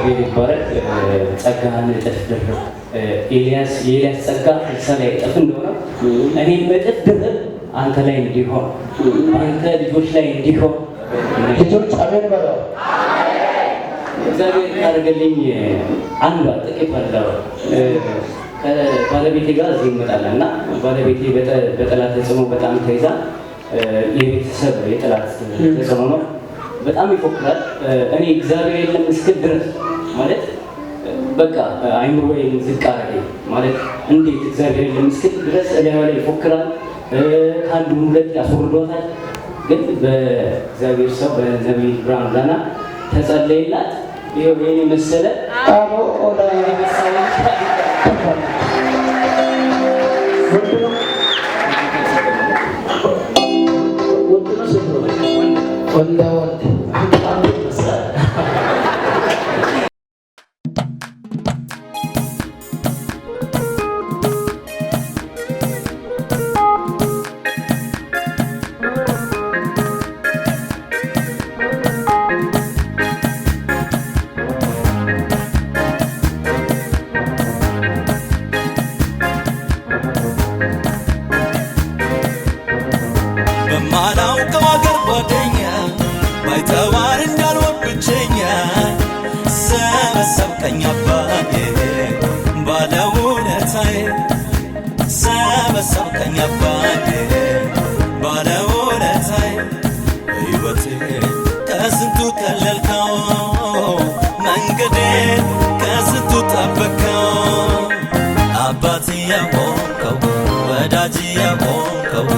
እግዚአብሔር ይባረክ። ጸጋህን እጥፍ ድርብ የኤልያስ ጸጋ እርሳ ላይ እጥፍ እንደሆነ እኔም እጥፍ ድርብ አንተ ላይ እንዲሆን አንተ ልጆች ላይ እንዲሆን ልጆች አሜን በለው። እግዚአብሔር ያደርገልኝ አንዷ ጥቂት ባለው ከባለቤቴ ጋር እዚህ እንመጣለን እና ባለቤቴ በጠላት ተጽዕኖ በጣም ተይዛ የቤተሰብ የጠላት ተጽዕኖ ነው። በጣም ይፎክራል። እኔ እግዚአብሔር የለም እስክል ድረስ ማለት በቃ አይምሮዬን ዝቅ አደረገኝ ማለት እንዴት እግዚአብሔር የለም እስክል ድረስ እላይዋ ላይ ይፎክራል። ከአንዱ ሁለት ያስወርዷታል። ግን በእግዚአብሔር ሰው በነቢይ ብርሃኑ ዳና ተጸለየላት። ይኸው የኔ መሰለ በማላውቀው አገር ጓደኛ ባይተዋር እንዳልወድ ብቸኛ ሰበሰብከኝ አባዬ ባለውለታዬ ሰበሰብከኝ አባዬ ባለውለታዬ ሕይወቴ ከስንቱ ቀለልከው መንገዴ ከስንቱ ጠበቅከው አባቴ የሆንከው ወዳጄ የሆንከው